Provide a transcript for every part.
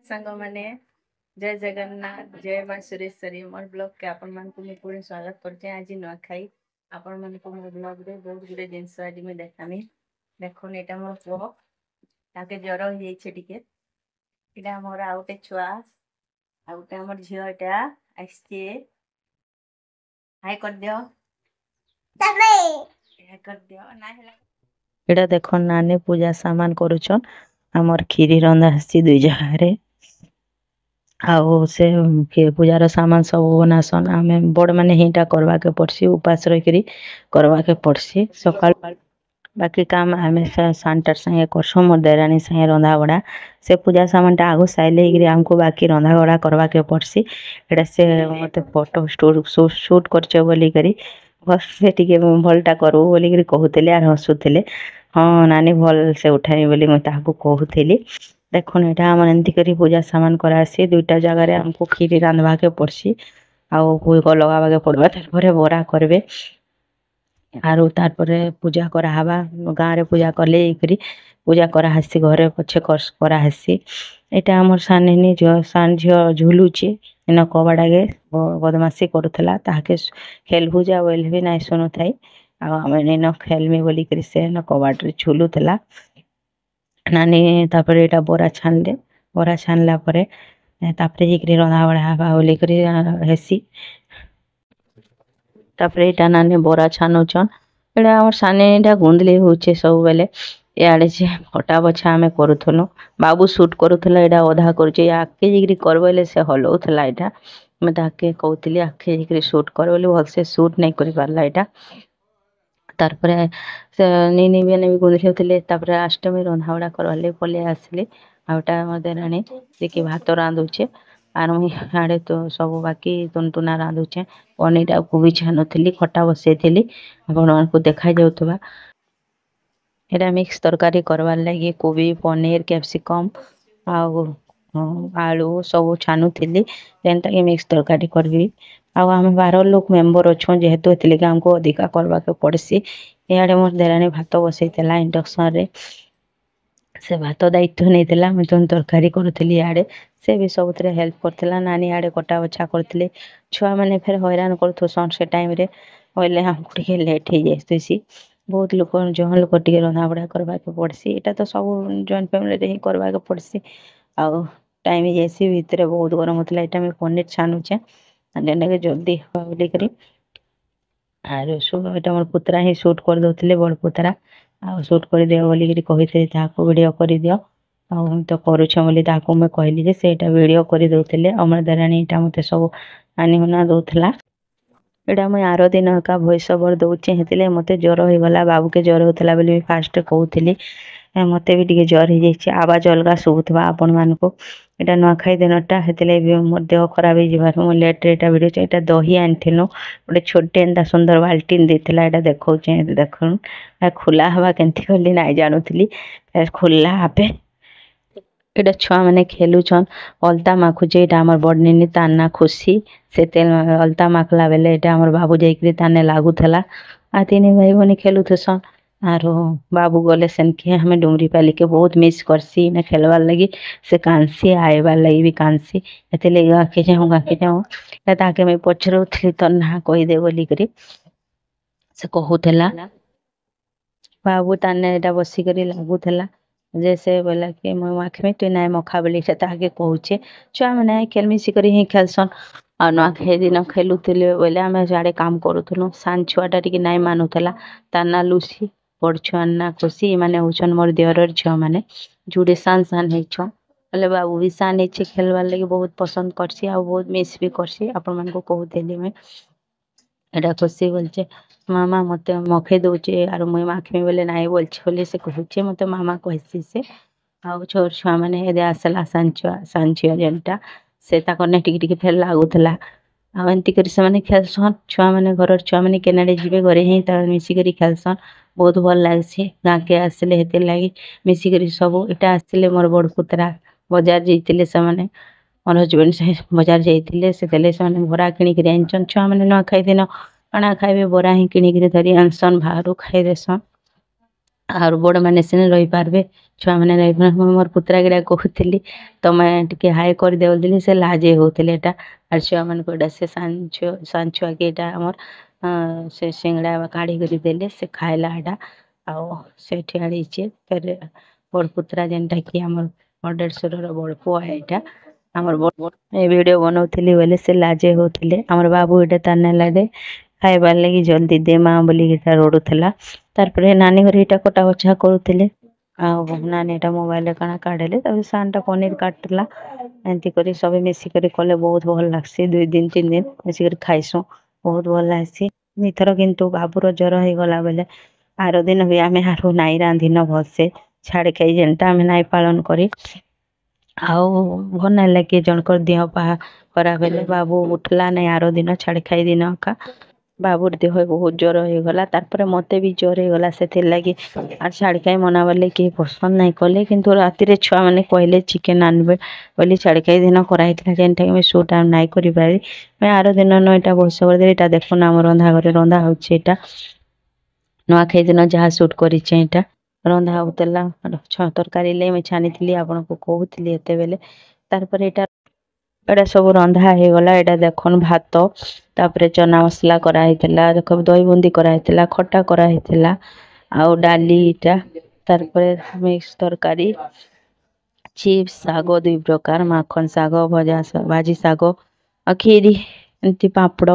सांग मैंने जय जगन्नाथ जय माँ सुरेश्वरी मोर ब्लॉग के आपण मानकु मैं पुणी स्वागत करछे आज नुआखाई आपण मानकु मोर ब्लॉग रे बहुत गुडे जिनस आज मैं देखामी देखो एटा मोर पुओ ताके ज्वर हो जाइछे टिके एटा मोर आउटे छुआ आउटे हमर झियोटा आइछे हाय कर दियो तमे हाय कर दियो ना हला एटा देखो नानी पूजा सामान करूछन हमर खीरी रंधा हसी दुई जगह रे आउ से पूजार सामान सब बनासन आम बड़ मैंने हिटा करवा के पड़सी उपास रही करवा के पड़सी सकाल बाकी काम आम सांटर संगे करसु मोर देरानी संगे रंधा बड़ा से पूजा सामान टा आगो साइले आमको बाकी रंधा बड़ा करवा के पड़सी एटा से मते फोटो शूट करछो बोली करी बस से टिके भलटा करू बोली करी कहूतिले आर हसुतिले हाँ नानी भल से उठाई बोली मैं ताहाको कहूतिली देखो एटा हमन एंती करी पूजा सामान करासी दुईटा जगह हमको खीरी रांधवा के पड़सी आउ भोग लगावा के पड़बा तारपरे बरा करबे आरो तारपरे पूजा करा हवा गाँ रे पूजा करले करी पूजा करा हसी घरे पछे करा हसी एटा हमर साननी जो सान झियो झुलुची इन कबाडा गे बदमाशी करूथला ताके खेलबु जा बोले भी नाइ सुनु थाई आ हम इन खेलमी बोली करी से न कबाड रे झुलुथला नानी तापरे एटा बोरा छानले बोरा छानला परे तापरे जिकरी रंधा बड़ा हवा बोली करी हेसी तापरे एटा नानी बोरा छानुचन एटा हमर साने एटा गुंदली होचे सब बेले याडे जे फटा बछा हमें करूथनो बाबू शूट करूथला एटा ओधा करचे आके जिकरी करबले से हलौथला एटा मैं ताके कहउतिली आके जिकरी शूट कर बोली भल से शूट नहीं करि पारला एटा तारपरे से नीनी बेने भी गुंदली होतिले तापरे अष्टमी रंधा बड़ा करवाले पले आसले आउटा मते रानी देखि भात रांधुचे आर मुई हाडे तो सब बाकी तुनतुना रांधुचे पनीर को भी छानुथिली खटा बसैथिली आपण मानकु देखा जाउतबा एटा मिक्स तरकारी करवार लगी कोबी पनीर कैप्सिकम आउ आलू सब छानुथिली जेनटा कि मिक्स तरकारी करबी आउ आम 12 लोग मेंबर अच्छो जेहेतु एतले हमको अधिका करवा के पड़सी याडे मोर देरानी भात बसैतला इंडक्शन रे से भात दायित्व नहीं थिला मैं तुम तरकारी करूथली आडे से भी सबुतरे हेल्प करथिला नानी आडे कटा बछा करथिले छुआ माने फिर हैरान करथुसन से टाइम रे होइले हमको टिके लेट हो जाइसी बहुत लोग जहन लोग टिके रंधा बड़ा करवा के पड़सी एटा तो सब जॉइंट फैमिली रे ही करवा के पड़सी आउ टाइम जैसी भीतर बहुत गरम होतला एटा में पनीर छानुचे जेनटा के जल्दी हवा बोली करी आरो सब एटा मोर पुतरा ही शूट कर दोथिले बड़ पुतरा आ शूट कर दियो बोली करी कहिथे ताको वीडियो कर दियो आ हम तो करूछ बोली ताको मैं कहली जे सेटा वीडियो कर दोथिले हमर दरानी एटा मते सब आनी हुना दोथला एटा मैं आरो दिन का वॉइस ओवर दउचे हेतिले मते ज्वर हो गला बाबू के ज्वर होतला बोली फास्ट कहउथिली मते भी टिके ज्वर हो जाइए आवाज अलग शुभुवा आपण मानको एटा नुआखाई दिनटा हेतिले भी मोर देह खराब हो जिबार मो लेट रे एटा वीडियो एटा दही आनथिनो गोटे छोटे एंता सुंदर बाल्टीन देथिला एटा देखौचे देखन खुला हवा केंथि करली नाइ जानुथिली खुला आपे एटा छुआ माने खेलुछन अलता माखुचे एटा हमर बडनिनी ताना खुशी से तेल अलता माखला बेले एटा हमर बाबू जाइकरी ताने लागुथला आ तिनी भाई बने खेलुथसन आरो बाबू गले सेनके हमें डुमरी पाली के बहुत मिस करसी ना खेलवार लगी से कांसी आएबार लगी भी कांसी एते ले गाके जाऊं ताके मैं पछरउथली तो ना कहि दे बोली करी से कहूथला बाबू ताने एटा बसी करी लागुथला जैसे बोला कि मैं आँख में तो नाय मखा बोली से ताके कहूचे छुआ माने खेल मिसी करी ही खेलसन आ ना खे दिन खेलुथिले बोले आमे जाडे काम करूथनु सान छुआटा टिके नाय मानुथला ताना लुसी बड़ छुआ ना खुशी माने होछन मोर देवरर छुआ माने जुडे सान सान हेछो बोले बाबू भी सान हेछे खेलवार लगी बहुत पसंद करसी आ बहुत मिस भी करसी आपण मन को कहूतेली मैं एटा खुशी बोलचे मामा मते मखे दउचे आर मुई माखमी बोले नाइ बोलछे बोले से कहूचे मते मामा कहसी से आउ छोर छुआ माने हेदे आसला सांछुआ जेनटा से ताकने टिके टिके फेर लागुथला आ एंती करी से माने खेलसन छुआ माने घरर छुआ माने केनाडे जिबे घरे ही त मिसी करी खेलसन बहुत भल लागसी गाँ के आसले हेते लागी मिसी करी सब एटा आसले मोर बड़ पुतरा बाजार जइतिले से माने मोर हस्बैंड से बाजार जइतिले से देले से माने बरा किनी करी आनछन छुआ माने न खाइ दिन काना खाइबे बरा ही किनी करी धरी आनसन भारू खाइ देसन आर बड़ मैंने सिने रही पारबे छुआ मैंने रही पारबे मोर पुत्रा गिरा कहूली तमे टिके हाय कर दे बोलली से लाजे होतले एटा आर छुआ मन को एटा से सांछुआ के एटा हमर से सिंगड़ा काढ़ी करी देले से खाइला एटा आ से ठियाड़ी छे फिर बड़ पुत्रा जेनटा कि हमर बड़ेश्वर बड़ पुआ एटा हमर बड़ ए वीडियो बनौथिली बोले से लाजे होतले हमर बाबू एटा ताने लाडे खाइबार लगी जल्दी दे माँ बोली एटा रोडुथला तारपरे नानी घर एटा कटा बछा करूथिले आ नानी एटा मोबाइल काना काढले तब सानटा पनीर काटला एंती करी सब मिसी करी कले बहुत भल लागसी 2 दिन 3 दिन मिसी करी खाइसु बहुत भल लागसी इथर किंतु बाबूर जर हो गला बेले आरो दिन भी आमे हारू नाई रांधिन भलसे छाड़ खाई जेनटा आमे नाई पालन करी आउ भल नाई लागे जनकर देह पा खराब हेले बाबू उठला नहीं आरो दिन छाड़ खाई दिन का बाबूर देह बहुत ज्वर हो गला तारपरे मते भी ज्वर हो गला से लगी आर छाड़ खाई मना बोले कि पसंद नहीं कले किंतु राति रे छुआ माने कहले चिकन आनबे बोली छाड़ खाई दिन कराइतला जेनटा कि मैं शूट आम नाई करि पारी मैं आरो दिन न एटा बस कर दे एटा देखो ना हम रंधा घरे रंधा होछि एटा नुआ खाई दिन जहा शूट करिछे एटा रंधा होतला छ तरकारी ले मैं छानीथिली आपन को कहूथिली एते बेले तारपरे एटा एटा सब रंधा हे गला एटा देखन भात तापरे चना मसला करा हेतला देखो दही बुंदी करा हेतला खट्टा करा हेतला आउ डाली एटा तारपरे मिक्स तरकारी चिप्स शाग 2 प्रकार माखन शाग भजा भाजी शाग आ खीरी एंती पापड़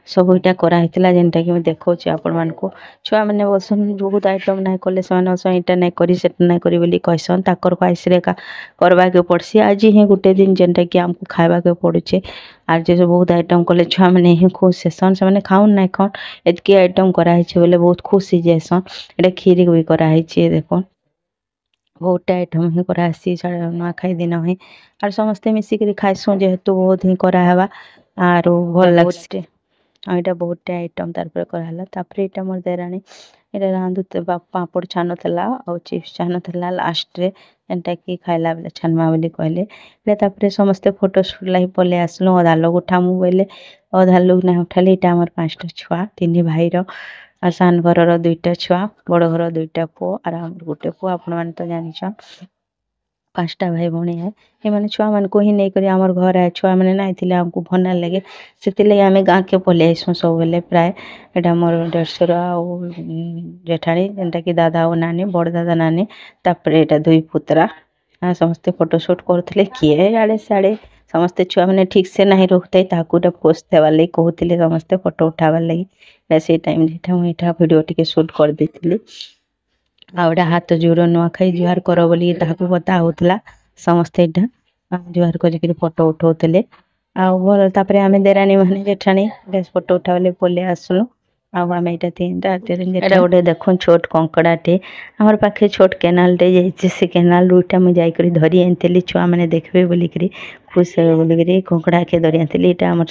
सब इटा करा हेतला जेनटा कि मैं देखौछि आपन मान को छुआ माने बसन बहुत आइटम नाही कले सन इटा नाही करी सेट नाही करी बोली कहसन ताकर ख्वाहिश रे का करबा के पड़सी आज ही गुटे दिन जेनटा कि हमको खाइबा के पड़ुछे आर जे बहुत आइटम कले छुआ माने ही खुश सेसन से माने खाउन नाही खाउन एतकी आइटम करा हेछे बोले बहुत खुश ही जेसन एटा खीरी भी करा हेछे देखो बहुत आइटम ही करा आसी नुआ खाई दिन ही आर समस्ते मिसिक खाइसु जेहेतु बहुत ही करा हेबा आरो भल लागसे एटा बहुत आइटम तारपर कराला तापर एटा मोर देरानी एटा रांधु पापड़ छानो थला और चिप्स छानो थला लास्ट रे एंटा की खाइला बेले छानमा बोली कहले ले तापर समस्ते फोटो शूट लाई पले आसलो अधा लोग उठामु बोले अधा लोग ना उठाले एटा हमर 5टा छुआ 3 भाई रो आ सान घर 2टा छुआ बड़ घर 2टा पो आर हमर गुटे पो आपण मान तो जानिछन 5टा भाई भौणी है ये माने छुआ मान को ही नहीं करी हमर घर है छुआ माने नहीं थिले हमको भना लगे सेतिले आमे गां के पले आइसु सब बेले प्राय एटा मोर डेढ़सुर जेठाणी जेनटा कि दादा और नानी बड़ दादा नानी तापरे एटा 2 पुत्रा समस्ते फोटो शूट करथिले किए आड़े साड़े समस्ते छुआ माने ठीक से नहीं रोकते ताकुटा पोस्ट देवा लई कहूतिले समस्ते फोटो उठावा लई से टाइम जेठा मैं एटा वीडियो टिके शूट कर देथिले आउडा हाथ जोड़ नुआ खाई जुहार कर बोली ताकू बता होतला समस्ते एटा जुहार करी फोटो उठाउतले आउ भल तापरे आमे देरानी माने जेठानी बेस फोटो उठावले पले आसलो आउ आमे एटा तीनटा एटा गोटे देखुन छोट कंकड़ाटे हमर पाखे छोट केनाल टे जाइछे से केनाल रूटा मैं जाई करी धरी एंतली छुआ माने देखबे बोली करी खुश हे बोली करी कंकड़ा के धरी एंतली एटा हमर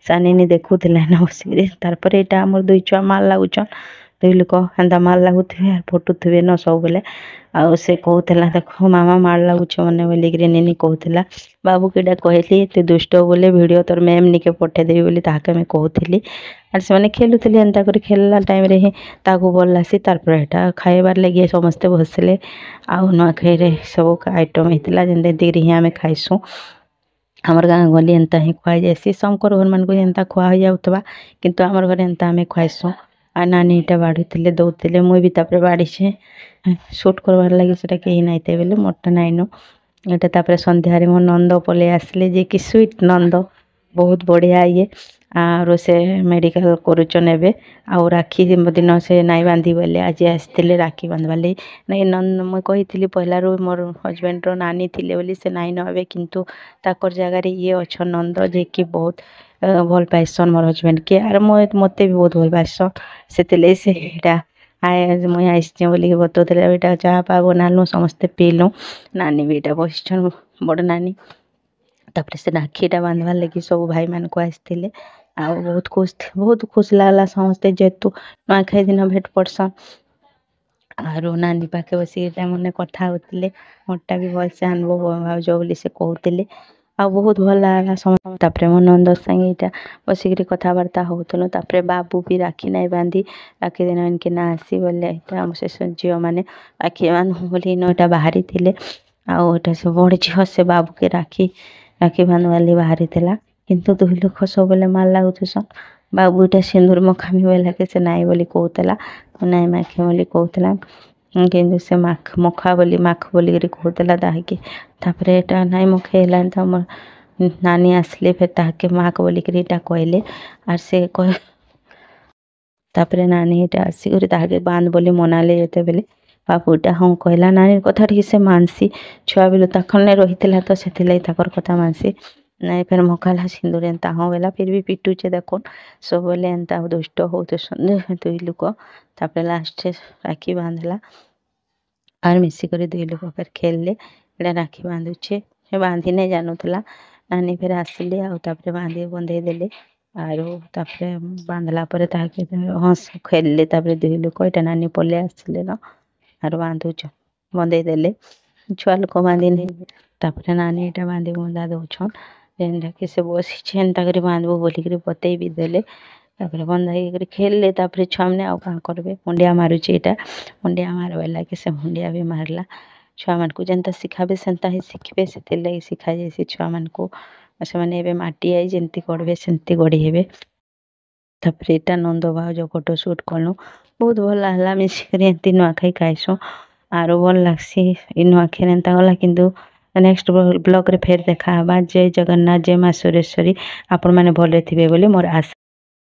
सानीनी देखुतला ना बसिकरी तारपरे एटा हमर 2 छुआ माल लागुछन 2 लोक हेंदा माल लागुथबे आर फटुथबे न सब बेले आ से कहूतला देखो मामा माल लागुछ मने बोली करी नेनी कहूतला बाबू केडा कहली ते दुष्ट बोले वीडियो तोर मैम निके पठे देबी बोली ताके मैं कहूतली आर से माने खेलुतली एंता करी खेलला टाइम रे ही ताकू बोललासी तारपर एटा खाइबार लागि समस्ते बसले आ न खाइरे सब आइटम हेतला जेंदे देरी ही आमे खाइसु हमर गाँ गली एंता ही खुआ जासी समकर घर मान को एंता खुआ हो जाउतबा किंतु हमर घर एंता आमे खुआइसु आ नानी एटा बाढ़ुतिले दौतिले मुई भी तापरे बाढ़ीछे शूट करबार लागि सेटा केही नाइते बेले मोटा नाइनो एटा तापरे संध्या रे मो नंद पले आसले जे कि स्वीट नंद बहुत बढ़िया ये आरो से मेडिकल करूचन एबे आ राखी दिन से नाई बांधी बोले आज आसतिले राखी बांधवाले नहीं नंद मैं कही पहला रो मोर हजबैंड रो नानी थिले बोली से नाई नबे किंतु ताकर जगह रे ये अच्छ नंद जे कि बहुत भल पाइसन मोर हजबैंड के आर मते भी बहुत भल पाइसन सेतिले से एटा आए मुई आइछे बोली बतौଥିଲେ एटा चाह पा बनालु समस्ते पीलु नानी भी एटा बसिछन बड़ नानी तापरे से राखीटा बांधवार लगी सब भाई मान को आसतिले आ बहुत खुश लागला समस्ते जेतु नुआखाई दिन भेट पड़सन आरो नानी पाखे बसी मने कथा होतिले मोटा भी भल से आनबो भाउज बोली से कहूतिले ଆଉ ବହୁତ ଭଲ ଲାଗଲା ସମସ୍ତେ। ତାପରେ ମୋ ନଣନ୍ଦ ସାଙ୍ଗେ ଏଇଟା ବସିକିରି କଥାବାର୍ତ୍ତା ହଉଥିଲୁ। ତାପରେ ବାବୁ ବି ରାକ୍ଷୀ ନାଇଁ ବାନ୍ଧି ରାକ୍ଷୀ ଦିନ ଏଣିକି ନା ଆସି ବୋଲେ ଏଇଟା ଆମ ସେ ଝିଅମାନେ ରାକ୍ଷୀ ବାନ୍ଧୁ ବୋଲି ଇନ ଏଇଟା ବାହାରିଥିଲେ। ଆଉ ଏଇଟା ସେ ବଡ଼ ଝିଅ ସେ ବାବୁକେ ରାକ୍ଷୀ ବାନ୍ଧବାଲି ବାହାରିଥିଲା। କିନ୍ତୁ ଦୁଇ ଲୋକ ସବୁବେଳେ ମାର ଲାଗୁଥିସନ୍। ବାବୁ ଏଇଟା ସିନ୍ଦୁର ମଖାମି ବୋଇଲାକେ ସେ ନାଇଁ ବୋଲି କହୁଥିଲା, ନାଇଁ ମାଖେ ବୋଲି କହୁଥିଲା। କିନ୍ତୁ ସେ ମଖା ବୋଲି ମାଖ ବୋଲିକିରି କହୁଥିଲା ତାହାକେ। ତାପରେ ଏଇଟା ନାଇଁ ମଖେ ହେଲାନି ତ ଆମର ନାନୀ ଆସିଲେ ଫେର୍ ତାହାକେ ମାଖ ବୋଲିକିରି ଏଇଟା କହିଲେ। ଆର୍ ସେ ତାପରେ ନାନୀ ଏଇଟା ଆସିକରି ତାହାକେ ବାନ୍ଧ ବୋଲି ମନାଲେ ଯେତେବେଲେ ବାବୁ ଏଇଟା ହଁ କହିଲା। ନାନୀର କଥା ଟିକେ ସେ ମାନସି, ଛୁଆ ବେଲୁ ତାଖନେ ରହିଥିଲା ତ ସେଥିଲାଗି ତାକର କଥା ମାନସି। ନାଇଁ ଫେର୍ ମଖାଲା ସିନ୍ଦୁର ଏନ୍ତା ହଁ ବୋଇଲା ଫିର୍ ବି ପିଟୁଛେ ଦେଖୁନ୍ ସବୁବେଲେ ଏନ୍ତା ଦୁଷ୍ଟ ହଉଥିସନ୍ ଦୁଇ ଲୋକ। ତାପରେ ଲାଷ୍ଟରେ ରାକ୍ଷୀ ବାନ୍ଧଲା ଆର୍ ମିଶିକରି ଦୁଇ ଲୋକ ଫେର୍ ଖେଲଲେ। ଏଇଟା ରାକ୍ଷୀ ବାନ୍ଧୁଛେ ସେ ବାନ୍ଧି ନାଇଁ ଜାନୁଥିଲା। ନାନୀ ଫେର୍ ଆସିଲେ ଆଉ ତାପରେ ବନ୍ଧେଇ ଦେଲେ। ଆରୁ ତାପରେ ବାନ୍ଧଲା ପରେ ତାହାକେ ଖେଲଲେ। ତାପରେ ଦୁଇ ଲୋକ ଏଇଟା ନାନୀ ପଲେଇ ଆସିଲେ ନ ଆରୁ ବାନ୍ଧୁଛନ୍ ବନ୍ଧେଇ ଦେଲେ। ଛୁଆ ଲୋକ ବାନ୍ଧି ନେଇ ତାପରେ ନାନୀ ଏଇଟା ବାନ୍ଧି ବୁନ୍ଧା ଦଉଛନ୍। ଯେନ୍ଟାକି ସେ ବସିଛେ ଏନ୍ତା କରି ବାନ୍ଧବୁ ବୋଲିକିରି ବତେଇ ବି ଦେଲେ। ତାପରେ ବନ୍ଧା ହେଇକରି ଖେଲଲେ। ତାପରେ ଛୁଆମାନେ ଆଉ କାଁ କରିବେ, ମୁଣ୍ଡିଆ ମାରୁଛେ ଏଇଟା ମୁଣ୍ଡିଆ ମାରବାର୍ ଲାଗି ସେ ମୁଣ୍ଡିଆ ବି ମାରଲା। ଛୁଆମାନଙ୍କୁ ଯେନ୍ତା ଶିଖାବେ ସେନ୍ତା ହିଁ ଶିଖିବେ, ସେଥିର୍ଲାଗି ଶିଖାଯାଇସି ଛୁଆମାନଙ୍କୁ। ଆଉ ସେମାନେ ଏବେ ମାଟି ଆଇ ଯେମିତି ଗଢ଼ବେ ସେମିତି ଗଢ଼ି ହେବେ। ତାପରେ ଏଇଟା ନନ୍ଦ ଭାଉଜ ଫଟୋ ସୁଟ୍ କଲୁ। ବହୁତ ଭଲ ଲାଗଲା ମିଶିକରି ଏମିତି ନୂଆଖାଇ ଖାଇସୁଁ। ଆରୁ ଭଲ୍ ଲାଗ୍ସି ଇ ନୂଆଖାଇରେ ଏନ୍ତା ଗଲା। କିନ୍ତୁ ନେକ୍ସଟ ବ୍ଲଗ୍ରେ ଫେର୍ ଦେଖା ହେବା। ଜୟ ଜଗନ୍ନାଥ, ଜୟ ମା ସୁରେଶ୍ୱରୀ। ଆପଣମାନେ ଭଲରେ ଥିବେ ବୋଲି ମୋର ଆଶା।